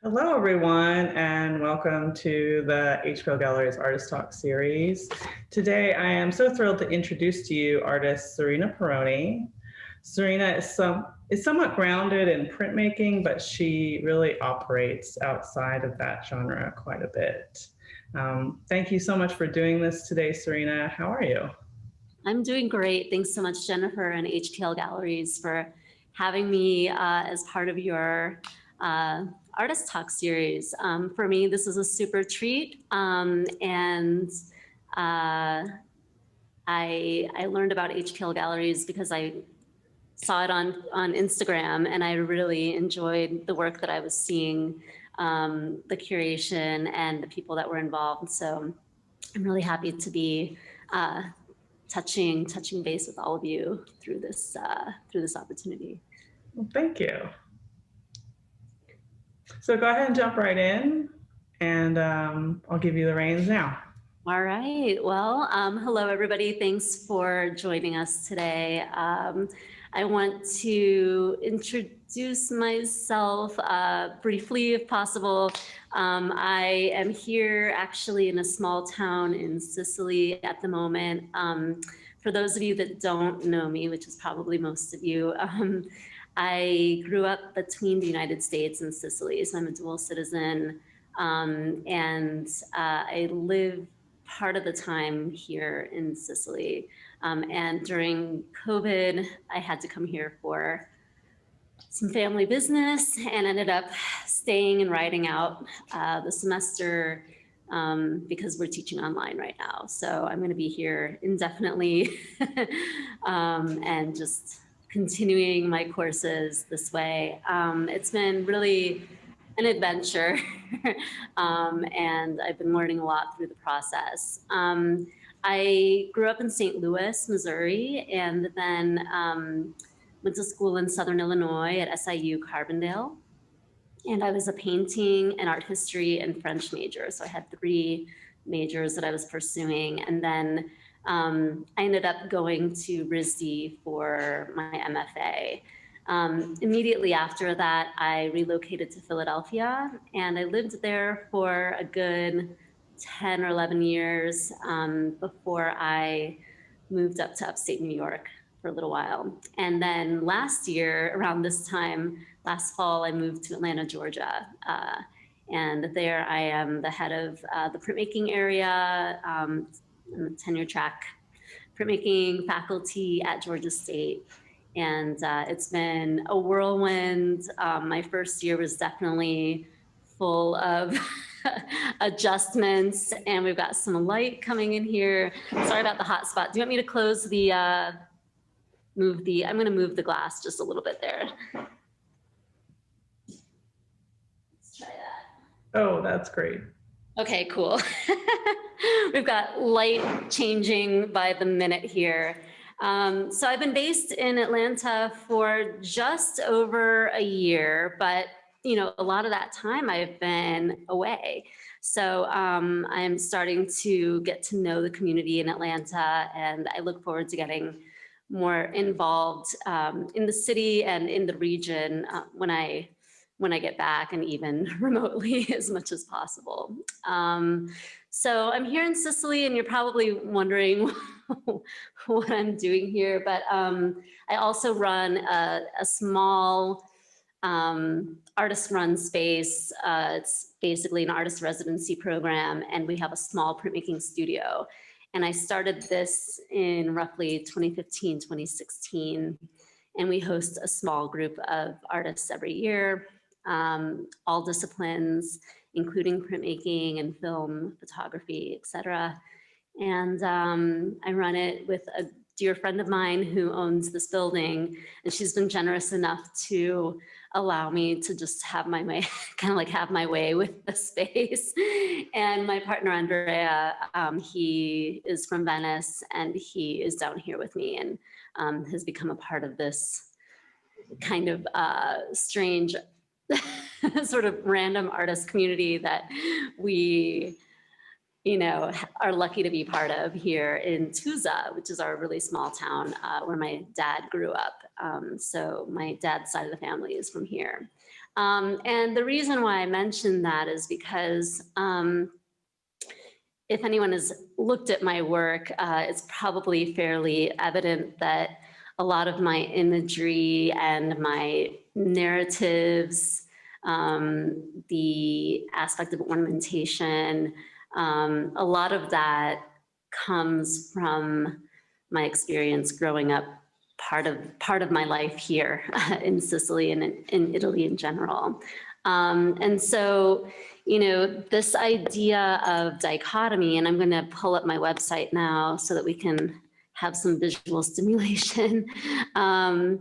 Hello, everyone, and welcome to the HPL Gallery's Artist Talk series. Today, I am so thrilled to introduce to you artist Serena Perrone. Serena is somewhat grounded in printmaking, but she really operates outside of that genre quite a bit. Thank you so much for doing this today, Serena. How are you? I'm doing great. Thanks so much, Jennifer and HPL Galleries, for having me as part of your Artist Talk series. For me, this is a super treat, and I learned about HPL Galleries because I saw it on Instagram, and I really enjoyed the work that I was seeing, the curation and the people that were involved. So I'm really happy to be touching base with all of you through this opportunity. Well, thank you. So go ahead and jump right in, and I'll give you the reins now. All right. Well, hello, everybody. Thanks for joining us today. I want to introduce myself briefly, if possible. I am here actually in a small town in Sicily at the moment. For those of you that don't know me, which is probably most of you, I grew up between the United States and Sicily, so I'm a dual citizen, and I live part of the time here in Sicily. And during COVID, I had to come here for some family business and ended up staying and riding out the semester because we're teaching online right now. So I'm going to be here indefinitely and just continuing my courses this way. It's been really an adventure and I've been learning a lot through the process. I grew up in St. Louis, Missouri, and then went to school in Southern Illinois at SIU Carbondale. And I was a painting and art history and French major. So I had 3 majors that I was pursuing. And then I ended up going to RISD for my MFA. Immediately after that, I relocated to Philadelphia, and I lived there for a good 10 or 11 years before I moved up to upstate New York for a little while. And then last year, around this time, last fall, I moved to Atlanta, Georgia. And there I am the head of the printmaking area, I'm the tenure track printmaking faculty at Georgia State. And it's been a whirlwind. My first year was definitely full of adjustments, and we've got some light coming in here. Sorry about the hot spot. Do you want me to close the, I'm going to move the glass just a little bit there. Let's try that. Oh, that's great. Okay, cool. We've got light changing by the minute here. So I've been based in Atlanta for just over a year, but you know, a lot of that time I've been away. So I'm starting to get to know the community in Atlanta, and I look forward to getting more involved in the city and in the region when I get back, and even remotely as much as possible. So I'm here in Sicily, and you're probably wondering what I'm doing here, but I also run a small artist-run space. It's basically an artist residency program, and we have a small printmaking studio. And I started this in roughly 2015, 2016, and we host a small group of artists every year, all disciplines, including printmaking and film, photography, etc. And I run it with a dear friend of mine who owns this building, and she's been generous enough to allow me to just have my way, kind of like have my way with the space. And my partner, Andrea, he is from Venice, and he is down here with me, and has become a part of this kind of strange sort of random artist community that we are lucky to be part of here in Tuza, which is our really small town where my dad grew up. So my dad's side of the family is from here. And the reason why I mention that is because if anyone has looked at my work, it's probably fairly evident that a lot of my imagery and my narratives, the aspect of ornamentation, a lot of that comes from my experience growing up, part of my life here in Sicily and in Italy in general. And so, this idea of dichotomy, and I'm going to pull up my website now so that we can have some visual stimulation. The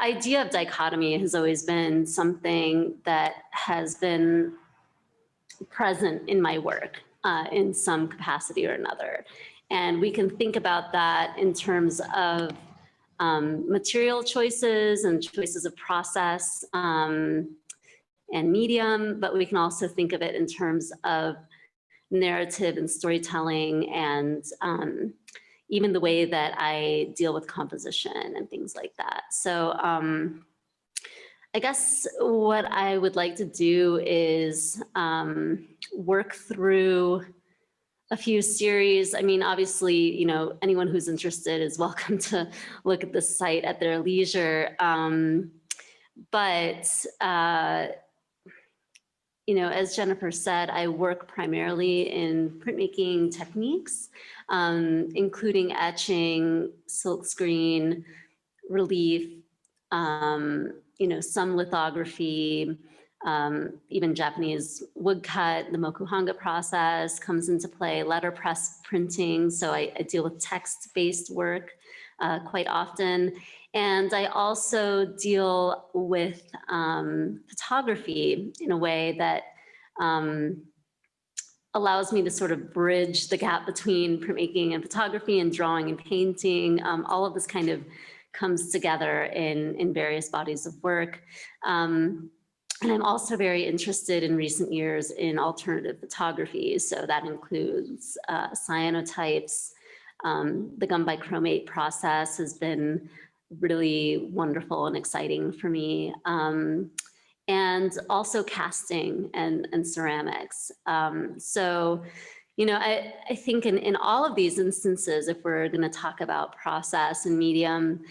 idea of dichotomy has always been something that has been present in my work in some capacity or another. And we can think about that in terms of material choices and choices of process and medium, but we can also think of it in terms of narrative and storytelling and even the way that I deal with composition and things like that. So I guess what I would like to do is work through a few series. I mean, obviously, anyone who's interested is welcome to look at the site at their leisure. But as Jennifer said, I work primarily in printmaking techniques, including etching, silkscreen, relief, some lithography, even Japanese woodcut. The mokuhanga process comes into play, letterpress printing. So I deal with text-based work quite often. And I also deal with photography in a way that allows me to sort of bridge the gap between printmaking and photography and drawing and painting. All of this kind of comes together in various bodies of work. And I'm also very interested in recent years in alternative photography. So that includes cyanotypes. The gum bichromate process has been really wonderful and exciting for me. And also casting and ceramics. So, I think in all of these instances, if we're going to talk about process and medium,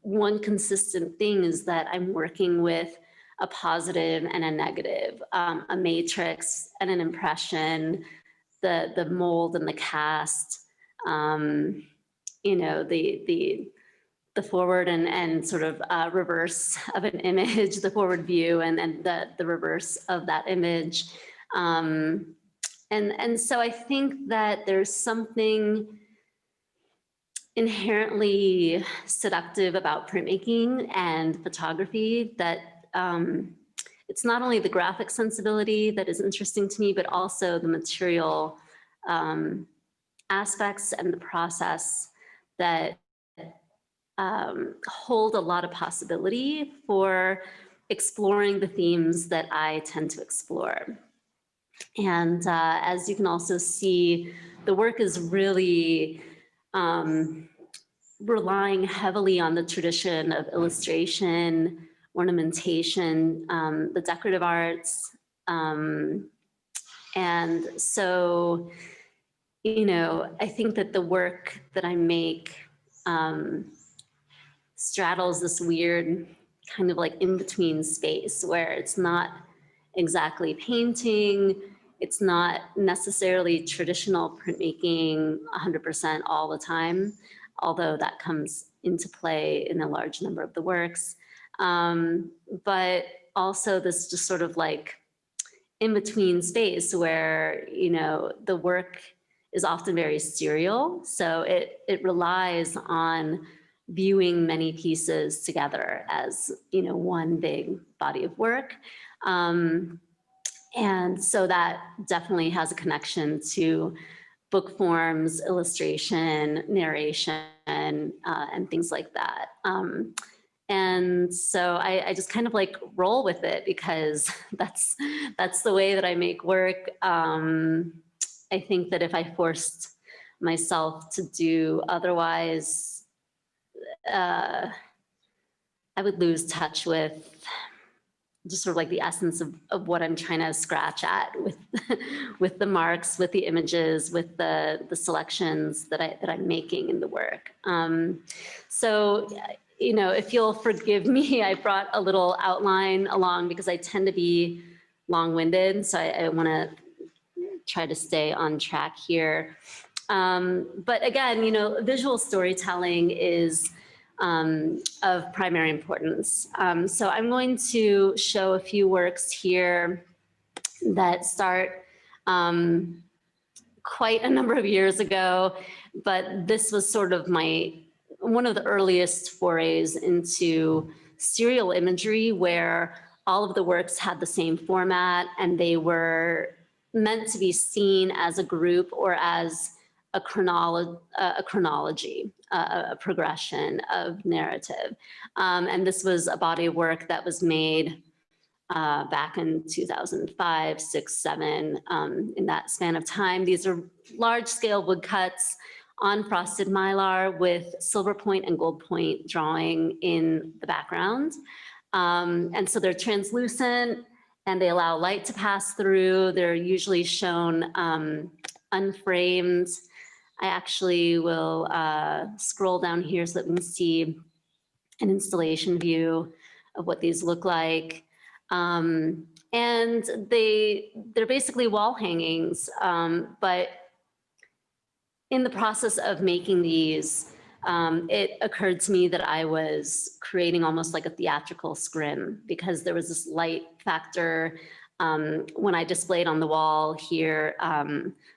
one consistent thing is that I'm working with a positive and a negative, a matrix and an impression, the mold and the cast, the forward and sort of reverse of an image, the forward view and the reverse of that image. And so I think that there's something inherently seductive about printmaking and photography that it's not only the graphic sensibility that is interesting to me, but also the material aspects and the process that hold a lot of possibility for exploring the themes that I tend to explore. And as you can also see, the work is really relying heavily on the tradition of illustration, ornamentation, the decorative arts. And so, I think that the work that I make straddles this weird kind of like in-between space where it's not exactly painting, it's not necessarily traditional printmaking 100% all the time, although that comes into play in a large number of the works. But also this just sort of like in-between space where, the work is often very serial. So it relies on viewing many pieces together as, one big body of work. And so that definitely has a connection to book forms, illustration, narration, and things like that. And so I just kind of like roll with it because that's the way that I make work. I think that if I forced myself to do otherwise, I would lose touch with just sort of like the essence of what I'm trying to scratch at with with the marks, with the images, with the selections that I'm making in the work. So, you know, if you'll forgive me, I brought a little outline along because I tend to be long-winded, so I want to try to stay on track here. But again, you know, visual storytelling is of primary importance. So I'm going to show a few works here that start quite a number of years ago, but this was sort of one of the earliest forays into serial imagery, where all of the works had the same format and they were meant to be seen as a group or as a chronology, a progression of narrative. And this was a body of work that was made back in 2005, 6, 7, in that span of time. These are large scale woodcuts on frosted mylar with silver point and gold point drawing in the background. And so they're translucent and they allow light to pass through. They're usually shown unframed. I actually will scroll down here so that we can see an installation view of what these look like. And they're basically wall hangings, but in the process of making these, it occurred to me that I was creating almost like a theatrical scrim because there was this light factor. When I displayed on the wall here,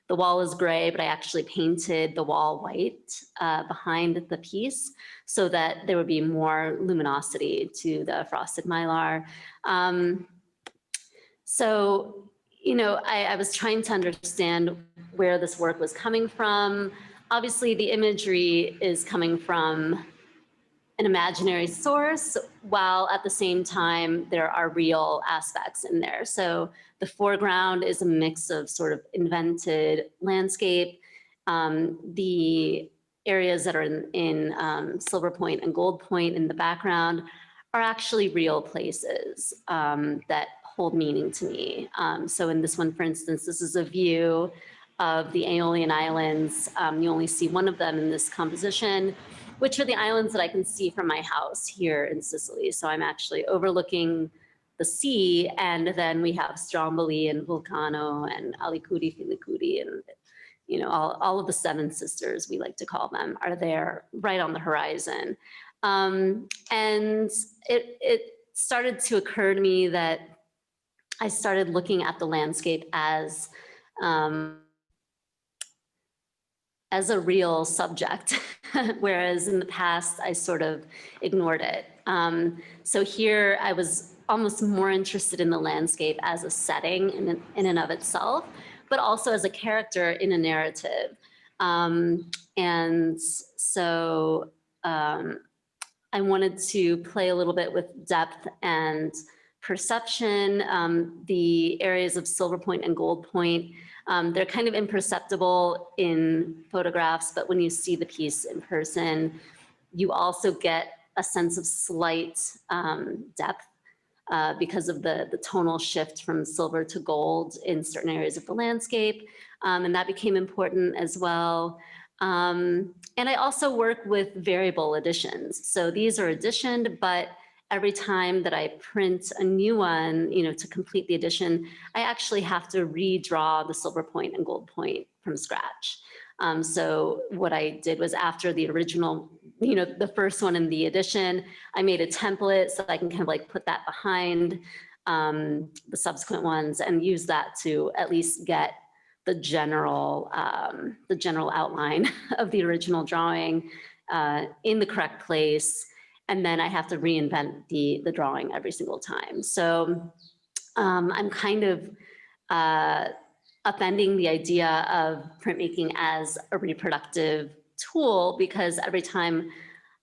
the wall is gray, but I actually painted the wall white behind the piece so that there would be more luminosity to the frosted mylar. So, you know, I was trying to understand where this work was coming from. Obviously, the imagery is coming from an imaginary source, while at the same time, there are real aspects in there. So the foreground is a mix of sort of invented landscape. The areas that are in silver point and gold point in the background are actually real places that hold meaning to me. So in this one, for instance, this is a view of the Aeolian Islands. You only see one of them in this composition, which are the islands that I can see from my house here in Sicily. So I'm actually overlooking the sea, and then we have Stromboli and Vulcano and Alicudi, Filicudi, and you know, all of the seven sisters, we like to call them, are there right on the horizon. And it started to occur to me that I started looking at the landscape as a real subject, whereas in the past I sort of ignored it. So here I was almost more interested in the landscape as a setting in and of itself, but also as a character in a narrative. And so I wanted to play a little bit with depth and perception. The areas of silver point and gold point, they're kind of imperceptible in photographs, but when you see the piece in person, you also get a sense of slight depth because of the tonal shift from silver to gold in certain areas of the landscape. And that became important as well. And I also work with variable editions. So these are editioned, but every time that I print a new one, you know, to complete the edition, I actually have to redraw the silver point and gold point from scratch. So what I did was, after the original, you know, the first one in the edition, I made a template so I can kind of like put that behind the subsequent ones and use that to at least get the general outline of the original drawing in the correct place. And then I have to reinvent the drawing every single time. So I'm kind of upending the idea of printmaking as a reproductive tool, because every time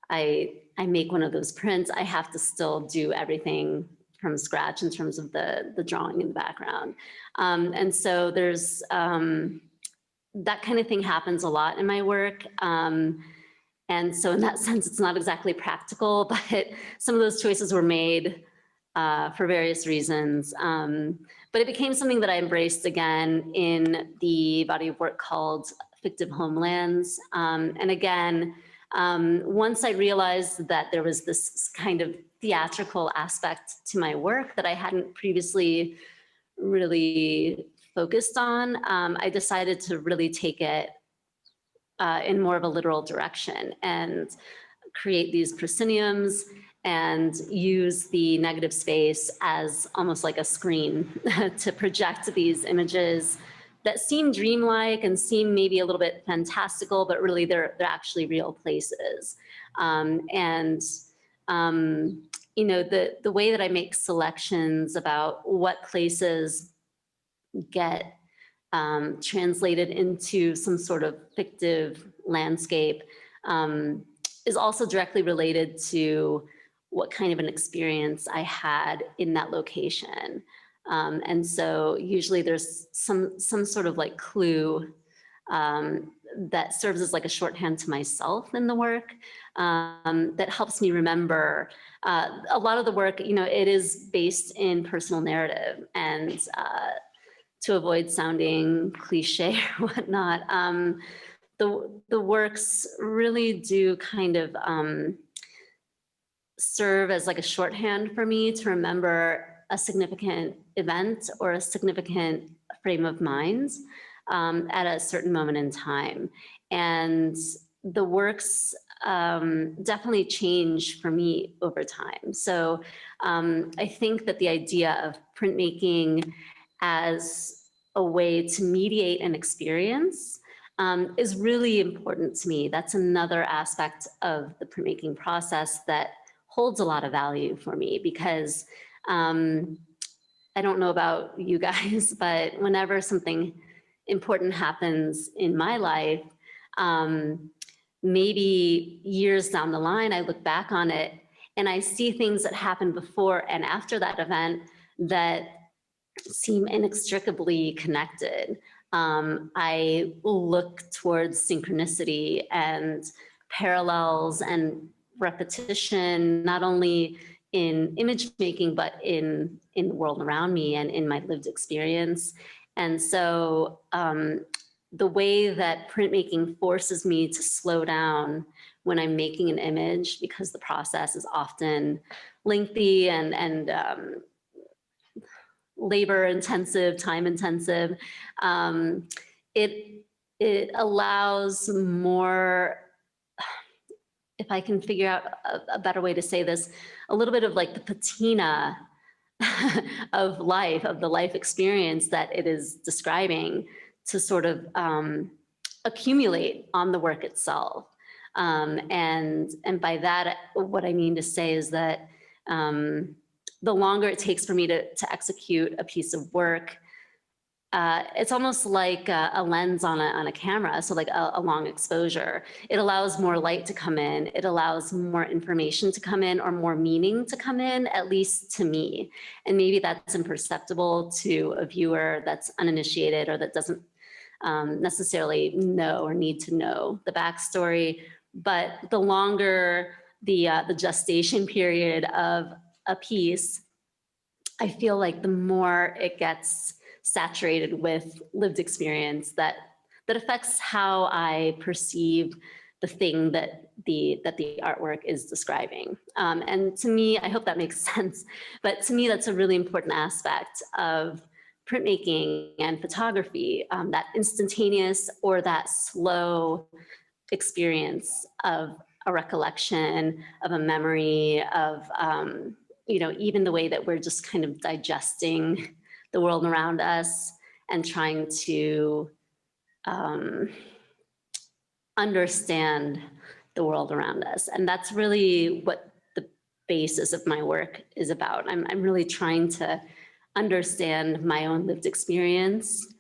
I I make one of those prints, I have to still do everything from scratch in terms of the drawing in the background. And so there's that kind of thing happens a lot in my work. And so in that sense, it's not exactly practical, but some of those choices were made for various reasons. But it became something that I embraced again in the body of work called Fictive Homelands. And again, once I realized that there was this kind of theatrical aspect to my work that I hadn't previously really focused on, I decided to really take it in more of a literal direction and create these prosceniums and use the negative space as almost like a screen to project these images that seem dreamlike and seem maybe a little bit fantastical, but really they're actually real places. You know, the way that I make selections about what places get translated into some sort of fictive landscape is also directly related to what kind of an experience I had in that location. And so usually there's some sort of like clue that serves as like a shorthand to myself in the work that helps me remember. A lot of the work, you know, it is based in personal narrative, and to avoid sounding cliche or whatnot, the works really do kind of serve as like a shorthand for me to remember a significant event or a significant frame of mind at a certain moment in time. And the works definitely change for me over time. So I think that the idea of printmaking as a way to mediate an experience is really important to me. That's another aspect of the printmaking process that holds a lot of value for me, because I don't know about you guys, but whenever something important happens in my life, maybe years down the line, I look back on it and I see things that happened before and after that event that seem inextricably connected. I look towards synchronicity and parallels and repetition, not only in image making, but in the world around me and in my lived experience. And so the way that printmaking forces me to slow down when I'm making an image, because the process is often lengthy and labor intensive, time intensive, it allows more, if I can figure out a better way to say this, a little bit of like the patina of life, of the life experience that it is describing, to sort of accumulate on the work itself. And by that, what I mean to say is that the longer it takes for me to execute a piece of work, it's almost like a lens on a camera, so like a long exposure. It allows more light to come in, it allows more information to come in, or more meaning to come in, at least to me. And maybe that's imperceptible to a viewer that's uninitiated or that doesn't necessarily know or need to know the backstory. But the longer the gestation period of a piece, I feel like the more it gets saturated with lived experience that affects how I perceive the thing that the artwork is describing. And to me, I hope that makes sense, but to me, that's a really important aspect of printmaking and photography, that instantaneous or that slow experience of a recollection, of a memory, of you know, even the way that we're just kind of digesting the world around us and trying to understand the world around us. And that's really what the basis of my work is about. I'm really trying to understand my own lived experience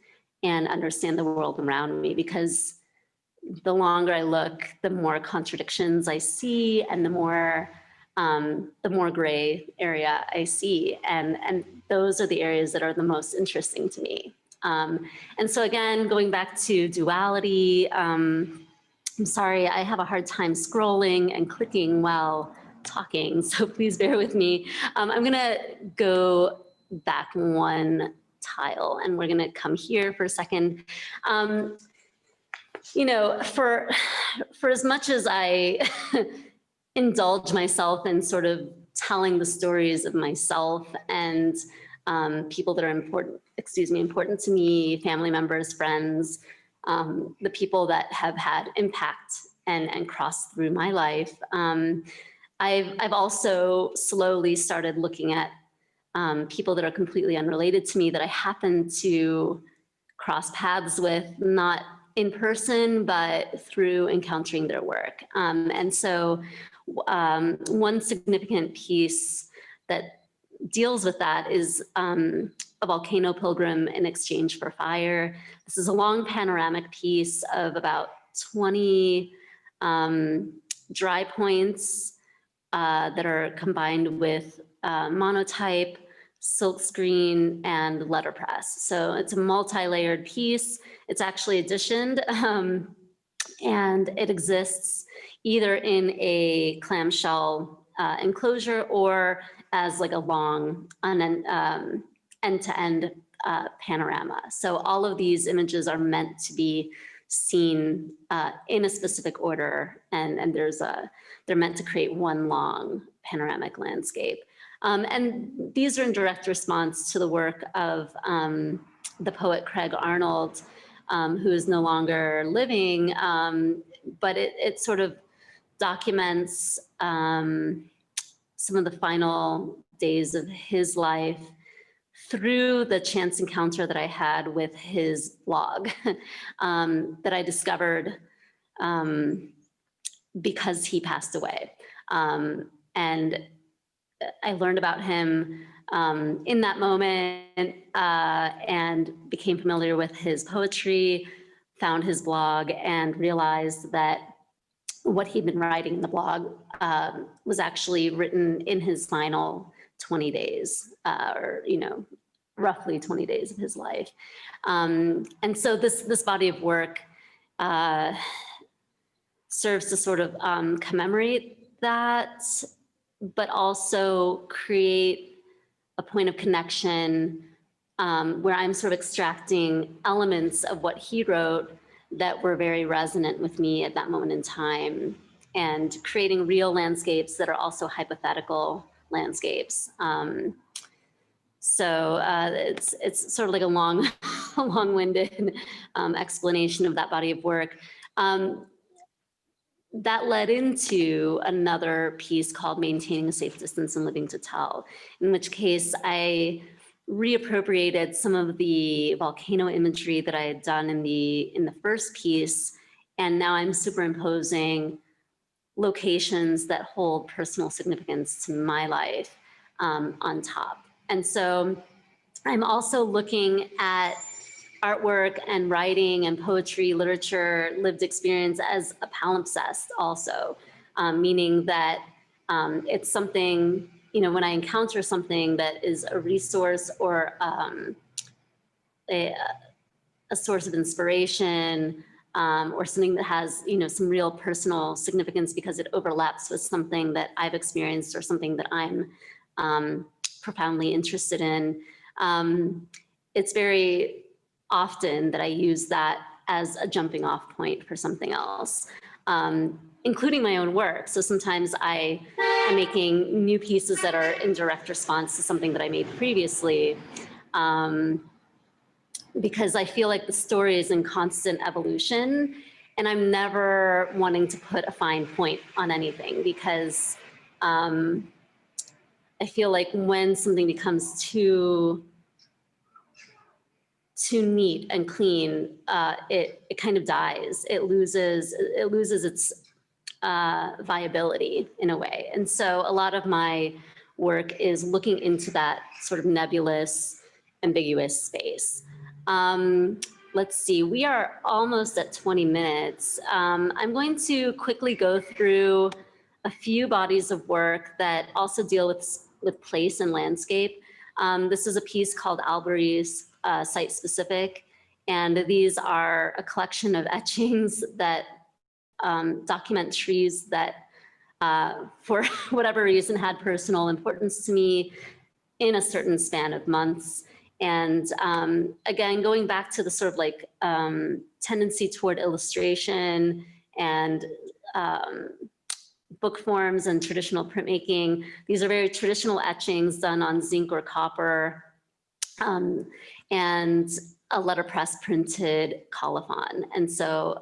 and understand the world around me, because the longer I look, the more contradictions I see, and the more gray area I see, and those are the areas that are the most interesting to me. And so again, going back to duality, I'm sorry, I have a hard time scrolling and clicking while talking, so please bear with me. I'm gonna go back one tile, and we're gonna come here for a second. You know, for as much as I indulge myself in sort of telling the stories of myself and people that are important to me, family members, friends, the people that have had impact and crossed through my life. I've also slowly started looking at people that are completely unrelated to me that I happen to cross paths with, not in person, but through encountering their work. And so one significant piece that deals with that is a volcano pilgrim in exchange for fire. This is a long panoramic piece of about 20 dry points that are combined with monotype, silkscreen, and letterpress. So it's a multi-layered piece. It's actually editioned, and it exists either in a clamshell enclosure or as like a long end-to-end panorama. So all of these images are meant to be seen in a specific order, and they're meant to create one long panoramic landscape. And these are in direct response to the work of the poet Craig Arnold, who is no longer living, but it sort of documents some of the final days of his life through the chance encounter that I had with his blog that I discovered because he passed away. And I learned about him in that moment and became familiar with his poetry, found his blog, and realized that what he'd been writing in the blog was actually written in his final 20 days, or, you know, roughly 20 days of his life. And so this body of work serves to sort of commemorate that, but also create a point of connection where I'm sort of extracting elements of what he wrote that were very resonant with me at that moment in time, and creating real landscapes that are also hypothetical landscapes. So it's sort of like a long-winded explanation of that body of work. That led into another piece called Maintaining a Safe Distance and Living to Tell, in which case I reappropriated some of the volcano imagery that I had done in the first piece, and now I'm superimposing locations that hold personal significance to my life on top. And so I'm also looking at artwork and writing and poetry, literature, lived experience as a palimpsest also, meaning that it's something, you know, when I encounter something that is a resource or a source of inspiration, or something that has, you know, some real personal significance because it overlaps with something that I've experienced or something that I'm profoundly interested in. It's very often that I use that as a jumping off point for something else, including my own work. So sometimes I am making new pieces that are in direct response to something that I made previously, because I feel like the story is in constant evolution, and I'm never wanting to put a fine point on anything, because I feel like when something becomes too neat and clean, it kind of dies. It loses its viability in a way. And so a lot of my work is looking into that sort of nebulous, ambiguous space. let's see, we are almost at 20 minutes. I'm going to quickly go through a few bodies of work that also deal with place and landscape. This is a piece called Albury's Site Specific, and these are a collection of etchings that document trees that for whatever reason had personal importance to me in a certain span of months. And again, going back to the sort of like tendency toward illustration and book forms and traditional printmaking, these are very traditional etchings done on zinc or copper and a letterpress printed colophon. And so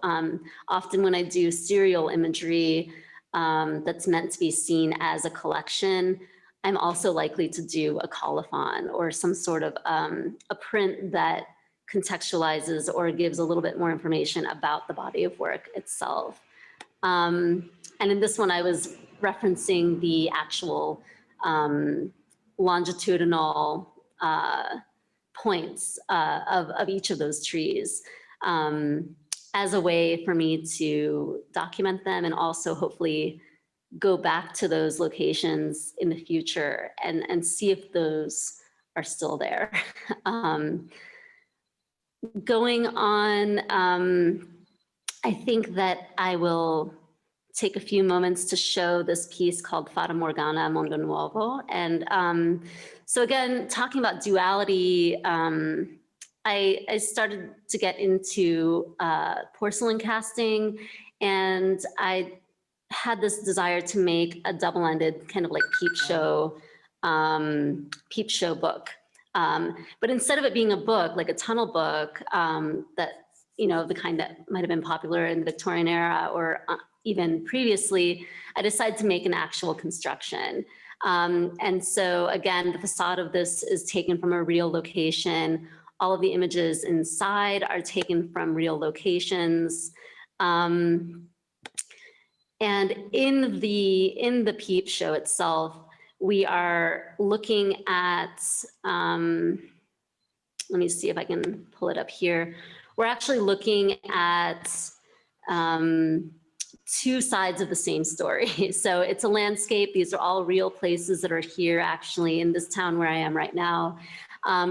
often when I do serial imagery that's meant to be seen as a collection, I'm also likely to do a colophon or some sort of a print that contextualizes or gives a little bit more information about the body of work itself. And in this one, I was referencing the actual longitudinal points of each of those trees as a way for me to document them and also hopefully go back to those locations in the future and see if those are still there. Going on, I think that I will take a few moments to show this piece called Fata Morgana Mondo Nuovo. And so again, talking about duality, I started to get into porcelain casting, and I had this desire to make a double-ended kind of like peep show book. But instead of it being a book, like a tunnel book that, you know, the kind that might have been popular in the Victorian era or even previously, I decided to make an actual construction. And so again, the facade of this is taken from a real location. All of the images inside are taken from real locations. And in the peep show itself, we are looking at, let me see if I can pull it up here. We're actually looking at two sides of the same story. So it's a landscape. These are all real places that are here actually in this town where I am right now.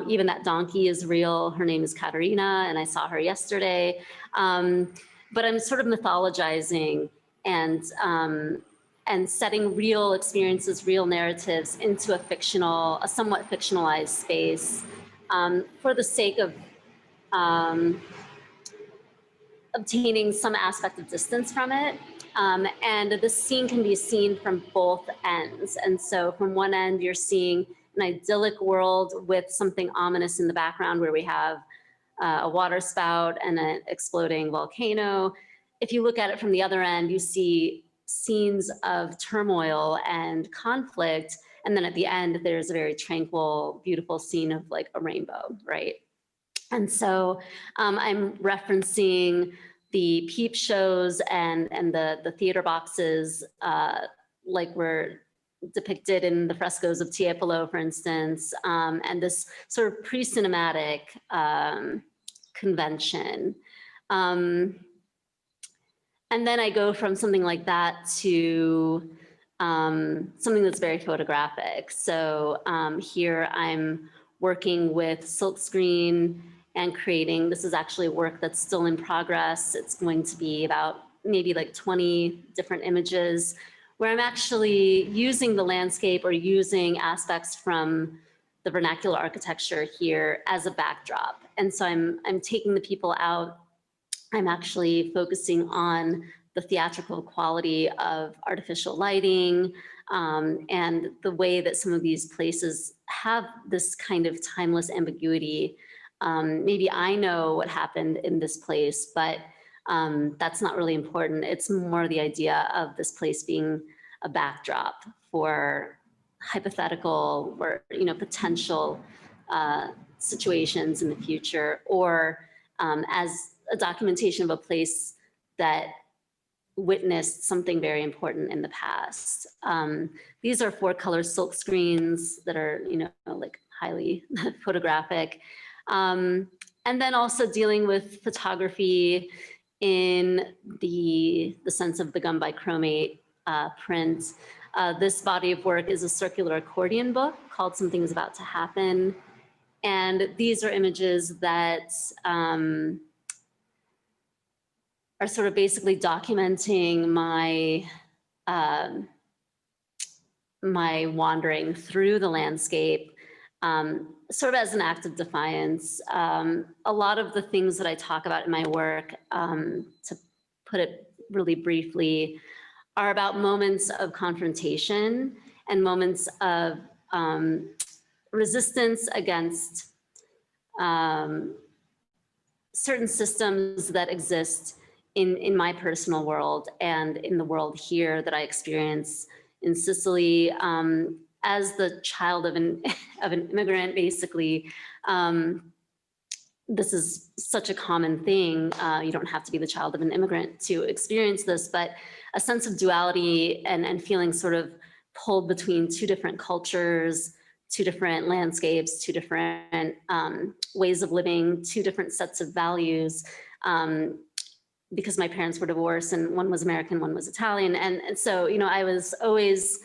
Even that donkey is real. Her name is Katerina, and I saw her yesterday. But I'm sort of mythologizing and setting real experiences, real narratives into a somewhat fictionalized space for the sake of obtaining some aspect of distance from it. And the scene can be seen from both ends. And so from one end, you're seeing an idyllic world with something ominous in the background where we have a water spout and an exploding volcano. If you look at it from the other end, you see scenes of turmoil and conflict. And then at the end, there's a very tranquil, beautiful scene of like a rainbow, right? And so I'm referencing the peep shows and the theater boxes like were depicted in the frescoes of Tiepolo, for instance, and this sort of pre-cinematic convention. And then I go from something like that to something that's very photographic. So here I'm working with silkscreen and creating, this is actually work that's still in progress. It's going to be about maybe like 20 different images where I'm actually using the landscape or using aspects from the vernacular architecture here as a backdrop. And so I'm taking the people out. I'm actually focusing on the theatrical quality of artificial lighting and the way that some of these places have this kind of timeless ambiguity. Maybe I know what happened in this place, but that's not really important. It's more the idea of this place being a backdrop for hypothetical or potential situations in the future, or as a documentation of a place that witnessed something very important in the past. These are 4-color silk screens that are like highly photographic. And And then also dealing with photography in the sense of the gum bichromate print. This body of work is a circular accordion book called Something's About to Happen. And these are images that are sort of basically documenting my my wandering through the landscape, sort of as an act of defiance. A lot of the things that I talk about in my work, to put it really briefly, are about moments of confrontation and moments of resistance against certain systems that exist in my personal world and in the world here that I experience in Sicily. As the child of an immigrant, basically, this is such a common thing. You don't have to be the child of an immigrant to experience this, but a sense of duality and feeling sort of pulled between two different cultures, two different landscapes, two different ways of living, two different sets of values, because my parents were divorced and one was American, one was Italian. And so, you know, I was always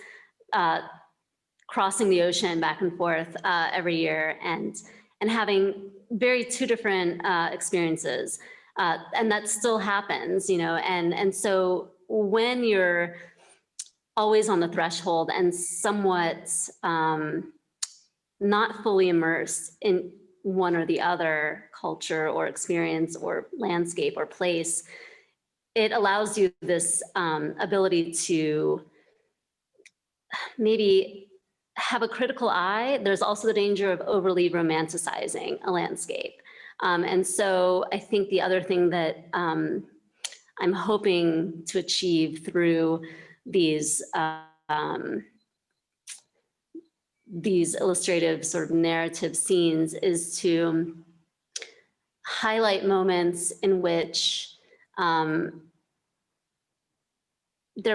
crossing the ocean back and forth every year and having very two different experiences. And that still happens, you know, and so when you're always on the threshold and somewhat not fully immersed in one or the other culture or experience or landscape or place, it allows you this ability to maybe have a critical eye. There's also the danger of overly romanticizing a landscape. And so I think the other thing that I'm hoping to achieve through these illustrative sort of narrative scenes is to highlight moments in which there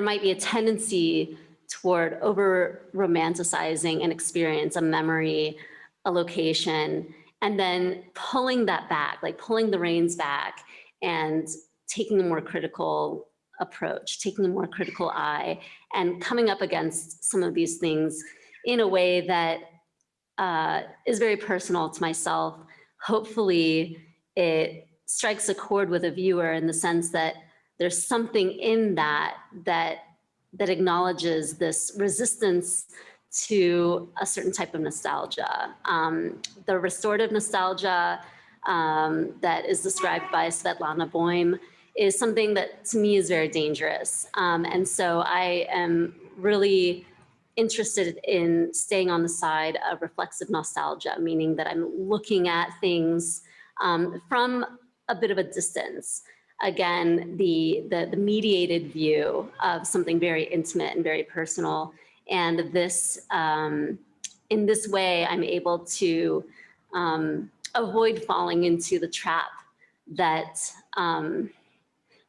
might be a tendency toward over romanticizing an experience, a memory, a location, and then pulling that back, like pulling the reins back and taking a more critical approach, taking a more critical eye, and coming up against some of these things in a way that is very personal to myself. Hopefully it strikes a chord with a viewer in the sense that there's something in that acknowledges this resistance to a certain type of nostalgia. The restorative nostalgia that is described by Svetlana Boym is something that to me is very dangerous. And so I am really interested in staying on the side of reflexive nostalgia, meaning that I'm looking at things from a bit of a distance. Again, the mediated view of something very intimate and very personal. And this, in this way, I'm able to avoid falling into the trap that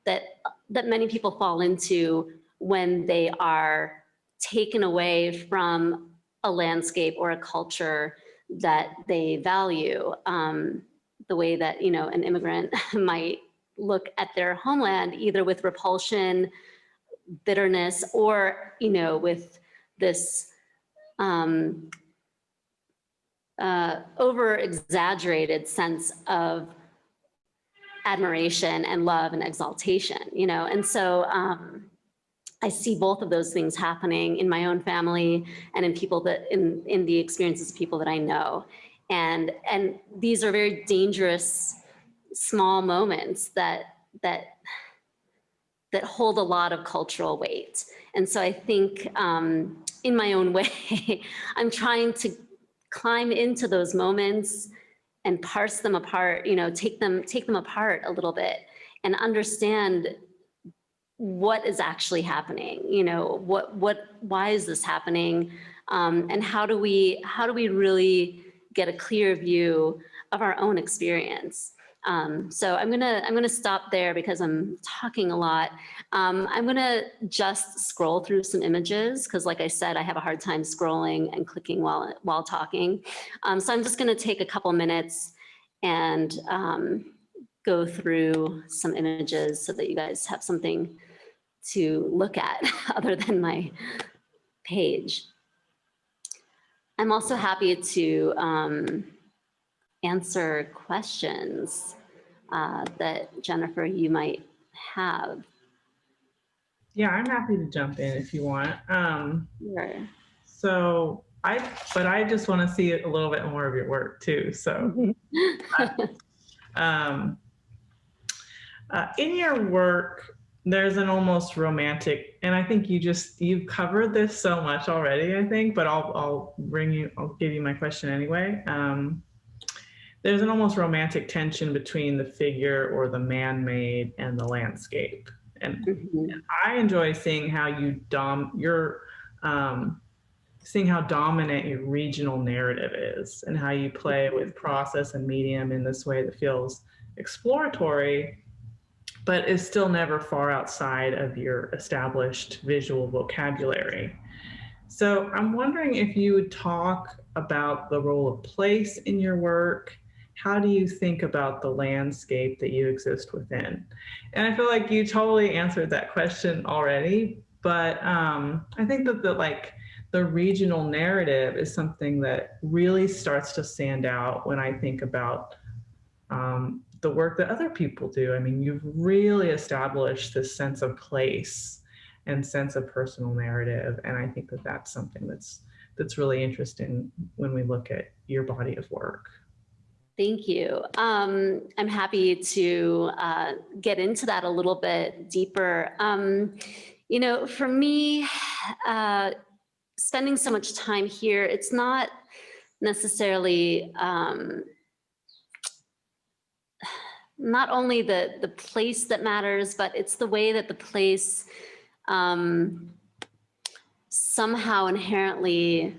that many people fall into when they are taken away from a landscape or a culture that they value, the way that, you know, an immigrant might look at their homeland, either with repulsion, bitterness, or, you know, with this over exaggerated sense of admiration and love and exaltation, you know. And so I see both of those things happening in my own family and in people that in the experiences of people that I know. And these are very dangerous small moments that hold a lot of cultural weight. And so I think in my own way, I'm trying to climb into those moments and parse them apart, you know, take them apart a little bit and understand what is actually happening, you know, why is this happening? And how do we really get a clear view of our own experience? So I'm gonna stop there because I'm talking a lot. I'm gonna just scroll through some images because, like I said, I have a hard time scrolling and clicking while talking. So I'm just gonna take a couple minutes and go through some images so that you guys have something to look at other than my page. I'm also happy to answer questions that Jennifer, you might have. Yeah, I'm happy to jump in if you want. Sure. So I just want to see a little bit more of your work too. So, um, in your work, there's an almost romantic, and I think you've covered this so much already, I think, but I'll give you my question anyway. There's an almost romantic tension between the figure or the man-made and the landscape. And I enjoy seeing how seeing how dominant your regional narrative is and how you play with process and medium in this way that feels exploratory, but is still never far outside of your established visual vocabulary. So I'm wondering if you would talk about the role of place in your work. How do you think about the landscape that you exist within? And I feel like you totally answered that question already, but I think that the regional narrative is something that really starts to stand out when I think about the work that other people do. I mean, you've really established this sense of place and sense of personal narrative, and I think that that's something that's really interesting when we look at your body of work. Thank you. I'm happy to get into that a little bit deeper. You know, for me, spending so much time here, it's not necessarily not only the place that matters, but it's the way that the place somehow inherently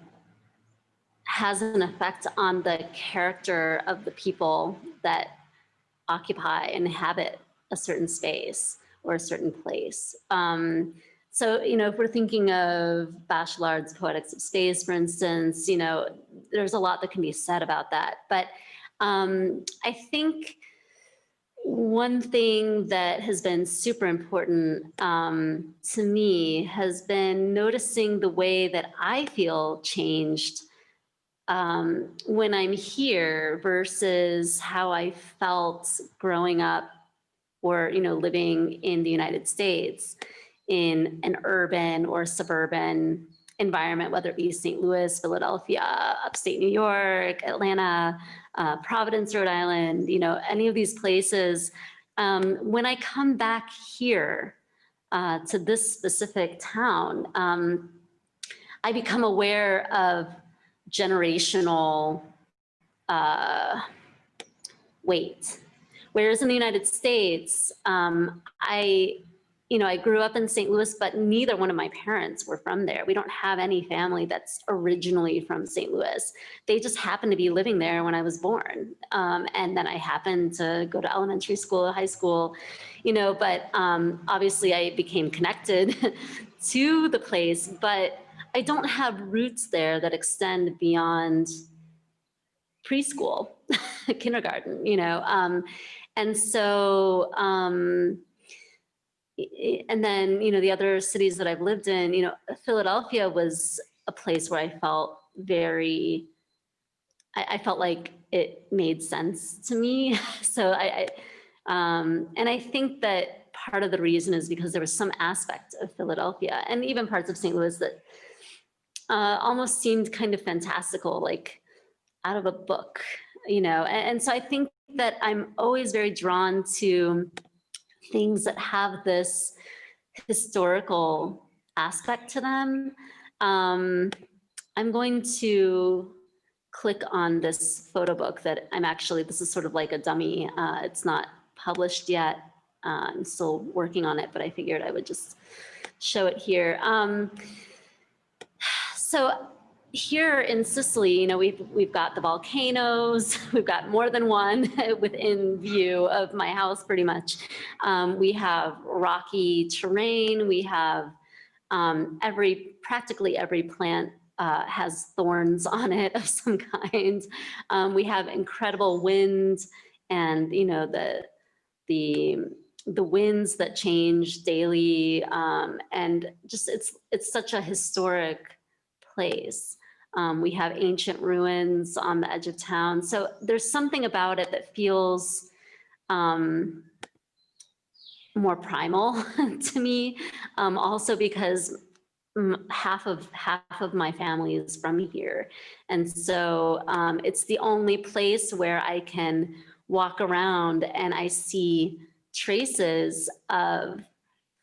has an effect on the character of the people that occupy and inhabit a certain space or a certain place. So, you know, if we're thinking of Bachelard's Poetics of Space, for instance, you know, there's a lot that can be said about that. But I think one thing that has been super important to me has been noticing the way that I feel changed when I'm here versus how I felt growing up or, you know, living in the United States in an urban or suburban environment, whether it be St. Louis, Philadelphia, upstate New York, Atlanta, Providence, Rhode Island, you know, any of these places. When I come back here to this specific town, I become aware of generational weight. Whereas in the United States, I grew up in St. Louis, but neither one of my parents were from there. We don't have any family that's originally from St. Louis. They just happened to be living there when I was born. And then I happened to go to elementary school, high school, you know, but obviously I became connected to the place, but I don't have roots there that extend beyond preschool, kindergarten, you know. And so, and then, you know, the other cities that I've lived in, you know, Philadelphia was a place where I felt I felt like it made sense to me. So and I think that part of the reason is because there was some aspect of Philadelphia and even parts of St. Louis that almost seemed kind of fantastical, like out of a book, you know. And so I think that I'm always very drawn to things that have this historical aspect to them. I'm going to click on this photo book that this is sort of like a dummy. It's not published yet. I'm still working on it, but I figured I would just show it here. So here in Sicily, you know, we've got the volcanoes, we've got more than one within view of my house pretty much. We have rocky terrain, we have practically every plant has thorns on it of some kind. We have incredible wind, and the winds that change daily, and just it's such a historic place. We have ancient ruins on the edge of town, so there's something about it that feels more primal to me. Also because half of my family is from here, and so it's the only place where I can walk around and I see traces of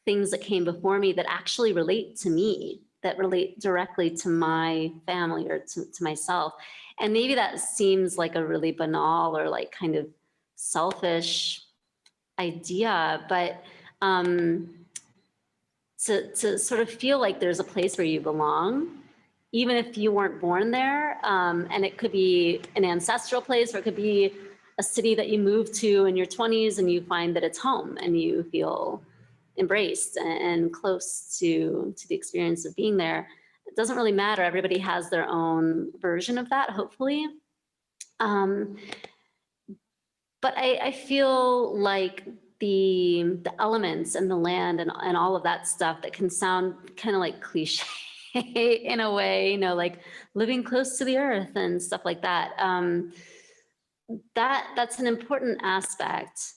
things that came before me that actually relate to me, that relate directly to my family or to myself. And maybe that seems like a really banal or like kind of selfish idea, but to sort of feel like there's a place where you belong, even if you weren't born there. And it could be an ancestral place, or it could be a city that you move to in your 20s and you find that it's home and you feel embraced and close to the experience of being there. It doesn't really matter. Everybody has their own version of that, hopefully. But I feel like the elements and the land and all of that stuff that can sound kind of like cliche in a way, like living close to the earth and stuff like that. That's an important aspect.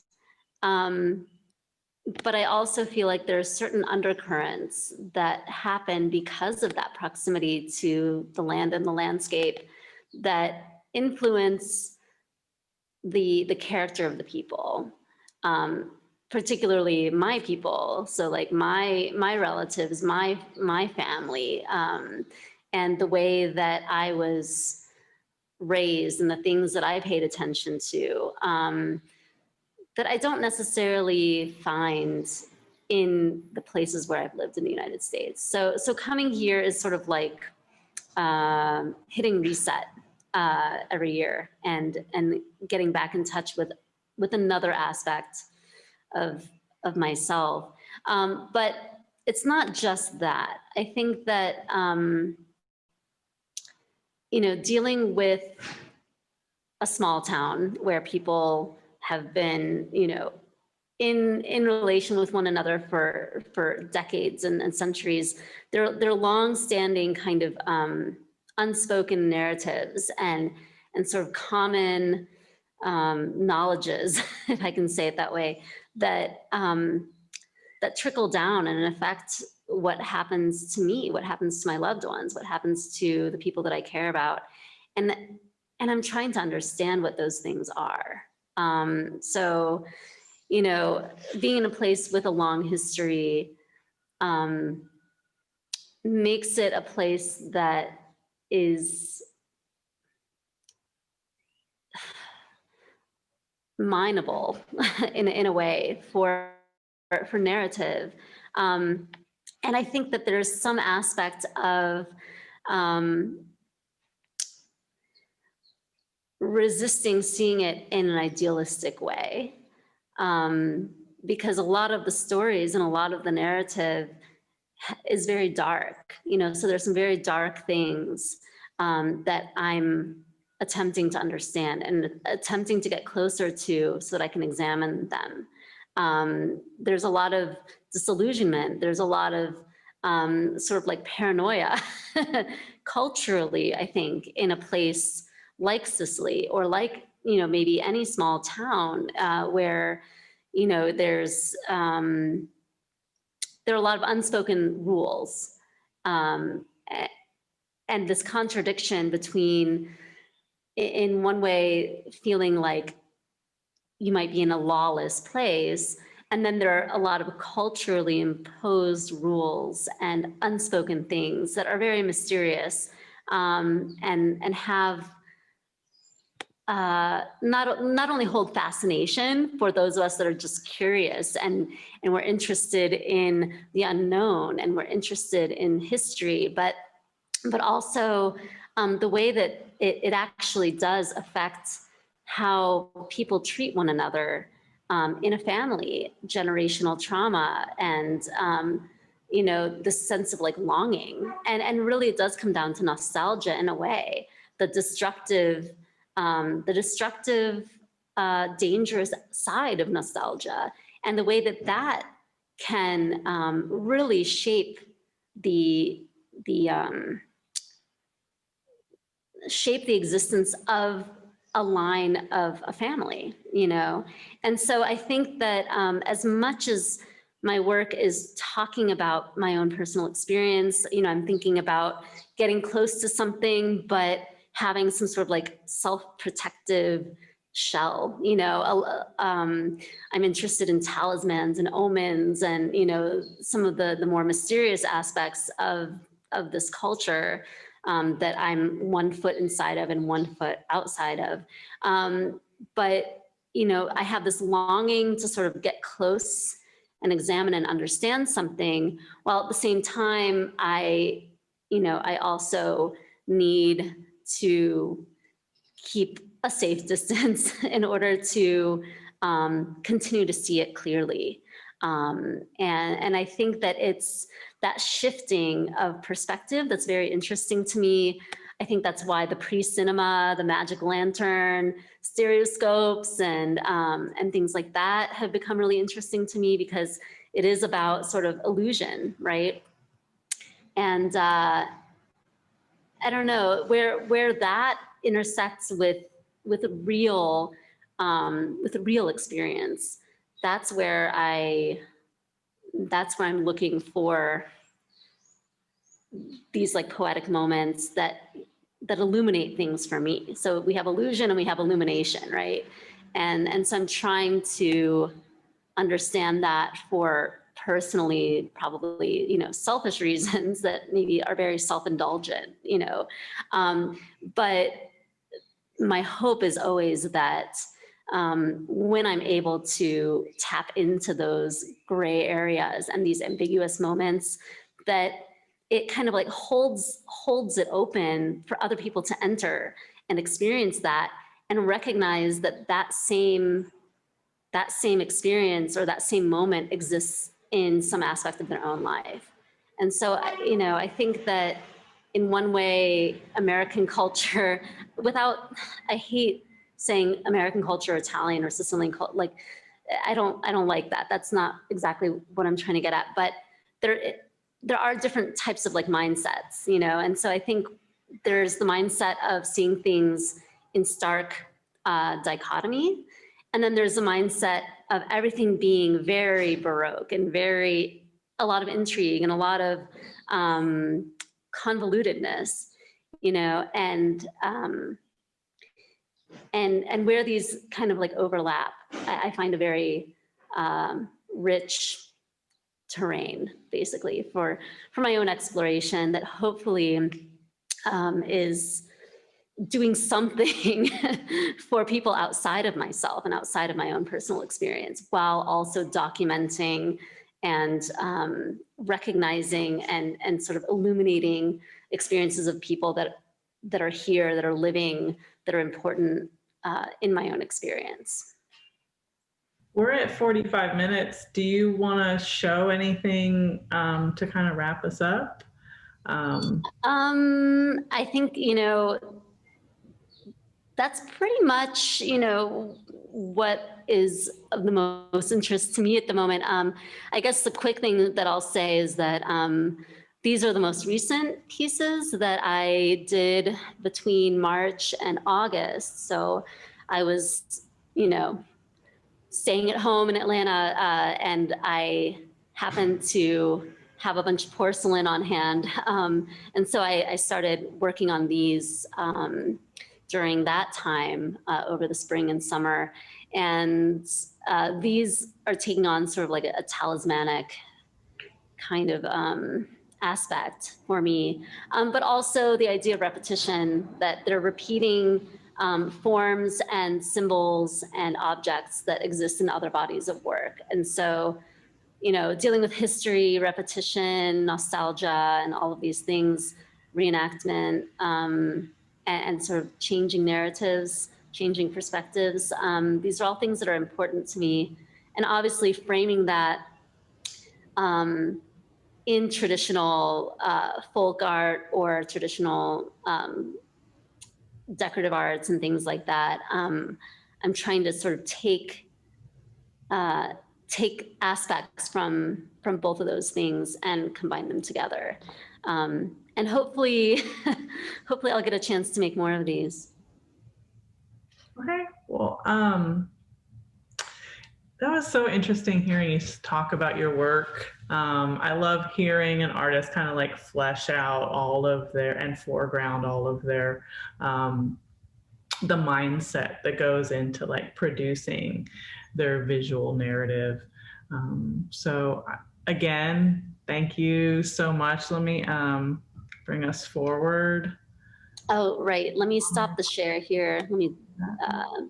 But I also feel like there's certain undercurrents that happen because of that proximity to the land and the landscape that influence the character of the people, particularly my people. So like my relatives, my family, and the way that I was raised and the things that I paid attention to, that I don't necessarily find in the places where I've lived in the United States. So coming here is sort of like hitting reset every year and getting back in touch with another aspect of myself. But it's not just that. I think that dealing with a small town where people have been in relation with one another for decades and centuries, they're long-standing kind of unspoken narratives and sort of common knowledges, if I can say it that way, that that trickle down and affect what happens to me, what happens to my loved ones, what happens to the people that I care about, and I'm trying to understand what those things are. So, being in a place with a long history makes it a place that is mineable in a way for narrative. And I think that there's some aspect of resisting seeing it in an idealistic way, because a lot of the stories and a lot of the narrative is very dark, so there's some very dark things that I'm attempting to understand and attempting to get closer to so that I can examine them. There's a lot of disillusionment. There's a lot of sort of like paranoia culturally, I think, in a place like Sicily or like, maybe any small town where, there's, there are a lot of unspoken rules. And this contradiction between, in one way, feeling like you might be in a lawless place, and then there are a lot of culturally imposed rules and unspoken things that are very mysterious, and have not only hold fascination for those of us that are just curious and we're interested in the unknown and we're interested in history, but also the way that it actually does affect how people treat one another in a family, generational trauma, and this sense of like longing. And really it does come down to nostalgia in a way, the destructive, dangerous side of nostalgia, and the way that can really shape the existence of a line of a family, And so I think that as much as my work is talking about my own personal experience, I'm thinking about getting close to something, but having some sort of like self-protective shell, I'm interested in talismans and omens and, some of the more mysterious aspects of this culture that I'm 1 foot inside of and 1 foot outside of. But, I have this longing to sort of get close and examine and understand something, while at the same time, I also need to keep a safe distance in order to continue to see it clearly. And I think that it's that shifting of perspective that's very interesting to me. I think that's why the pre-cinema, the magic lantern, stereoscopes, and things like that have become really interesting to me, because it is about sort of illusion, right? And I don't know where that intersects with a real experience. That's where I'm looking for these like poetic moments that illuminate things for me. So we have illusion and we have illumination, right? And so I'm trying to understand that for personally, probably, selfish reasons that maybe are very self-indulgent, but my hope is always that when I'm able to tap into those gray areas and these ambiguous moments, that it kind of like holds it open for other people to enter and experience that, and recognize that same experience or that same moment exists in some aspect of their own life. And so, I think that in one way, American culture, I hate saying American culture, Italian or Sicilian culture, like, I don't like that. That's not exactly what I'm trying to get at, but there are different types of like mindsets, and so I think there's the mindset of seeing things in stark dichotomy, and then there's the mindset of everything being very Baroque and a lot of intrigue and a lot of convolutedness, and where these kind of like overlap, I find a very rich terrain, basically, for my own exploration that hopefully is doing something for people outside of myself and outside of my own personal experience, while also documenting and recognizing and sort of illuminating experiences of people that are here, that are living, that are important in my own experience. We're at 45 minutes. Do you want to show anything to kind of wrap us up? I think, that's pretty much, what is of the most interest to me at the moment. I guess the quick thing that I'll say is that these are the most recent pieces that I did between March and August. So I was, staying at home in Atlanta, and I happened to have a bunch of porcelain on hand. And so I started working on these during that time over the spring and summer. And these are taking on sort of like a talismanic kind of aspect for me, but also the idea of repetition, that they're repeating forms and symbols and objects that exist in other bodies of work. And so, dealing with history, repetition, nostalgia, and all of these things, reenactment, and sort of changing narratives, changing perspectives. These are all things that are important to me. And obviously framing that in traditional folk art or traditional decorative arts and things like that. I'm trying to sort of take aspects from both of those things and combine them together. And hopefully, hopefully I'll get a chance to make more of these. Okay, well, that was so interesting hearing you talk about your work. I love hearing an artist kind of like flesh out all of their and foreground all of their the mindset that goes into like producing their visual narrative. So again, thank you so much. Let me bring us forward. Oh, right. Let me stop the share here. Let me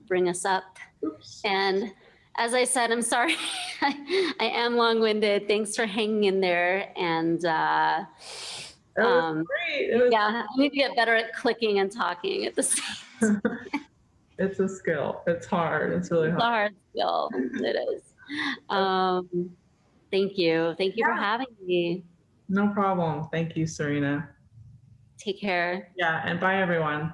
bring us up. Oops. And as I said, I'm sorry, I am long-winded. Thanks for hanging in there. And That was great. yeah, I need to get better at clicking and talking at the same time. It's a skill. It's hard. It's really hard. It's a hard skill. It is. Thank you. Thank you for having me. No problem. Thank you, Serena. Take care. Yeah, and bye, everyone.